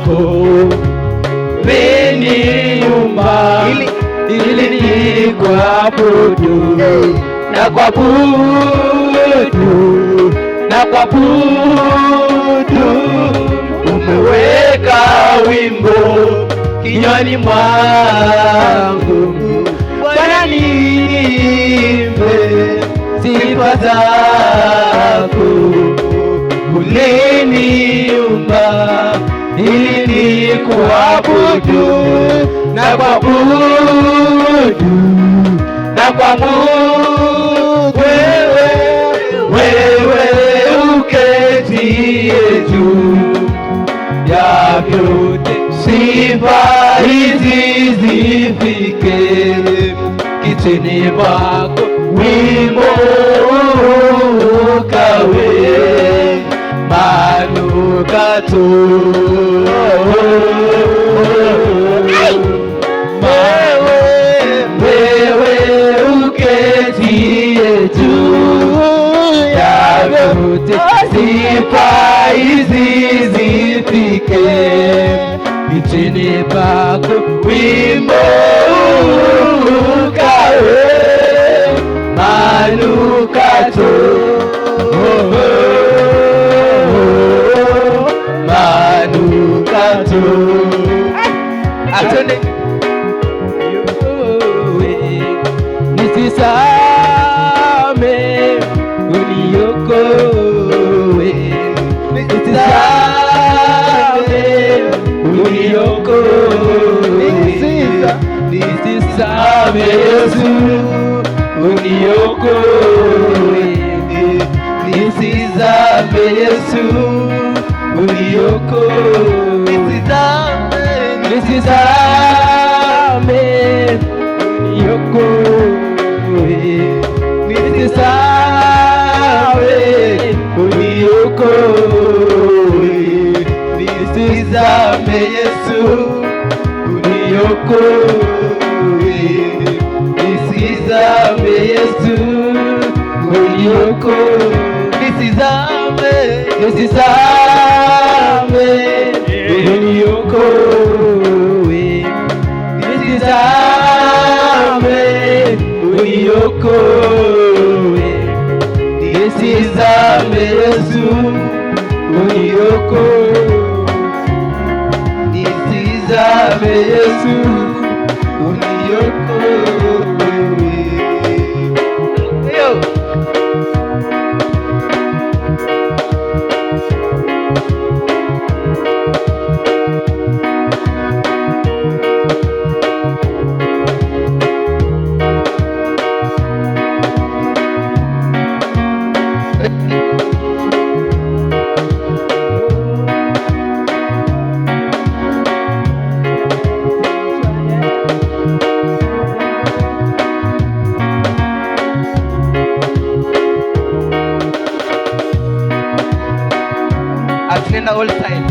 wako umeniumba ili nikuabudu na kuabudu. Umeweka wimbo kinywani mwangu, Bwana niimbe sifa zako. Uliniumba ili nikuabudu na kuabudu wewe uketie juu ya vyote. Sifa hizi zifike kitini pako, wimbo ukawe manukato. Wewe uketie juu ya vyote, sifa hizi zifike kitini pako, wimbo ukawe manukato. Manukato. Atone nisisame uniokoe, nisisame uniokoe, nisisame Yesu uniokoe, nisisame Yesu uniokoe, nisisame uniokoe, nisisame uniokoe, nisisame Yesu uniokoe, nisisame Yesu uniokoe, nisisame uniokoe, nisisame uniokoe, nisisame Yesu uniokoe, nisisame Yesu uniokoe. Atenda all time.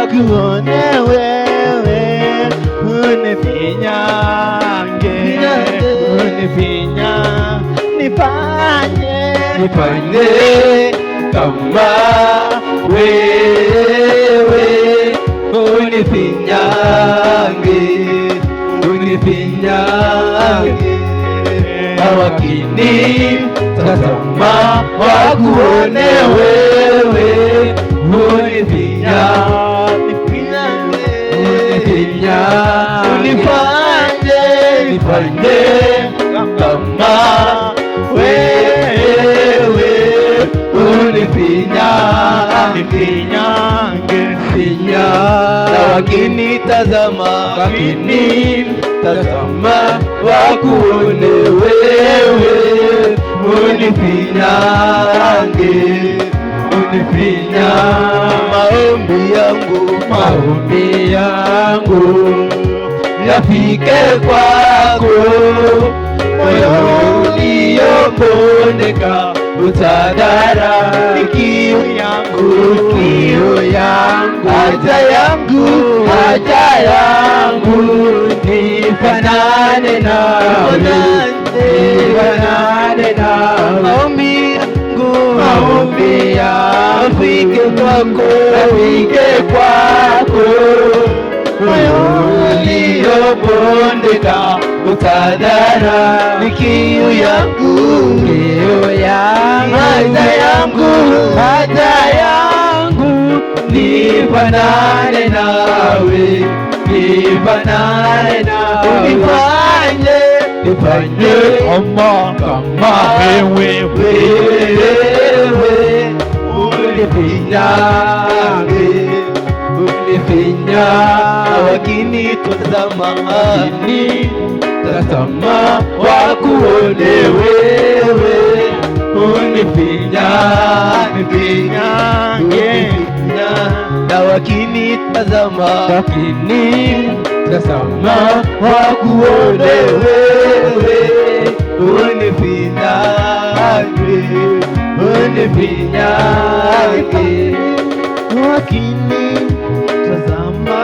Kuone wewe unifinyange, unifinya nifanye kama wewe unifinyange, hawakini tazama wakuone wewe unifinyange, nifanye kama wewe unifinyange, na wakinitazama wakuone wewe unifinyange, unifinya. Maombi yangu yafike kwako, moyo uliopondeka utadara kiu yangu, haja yangu nifanane nawe, maombi yafike kwako, moyo uliopondeka utadara kiu yangu, haja yangu nifanane nawe, nifanye kama wewe unifinya, wakinitazama wakuone wewe, unifinya na wakinitazama wakuone wewe, unifinya wakinitazama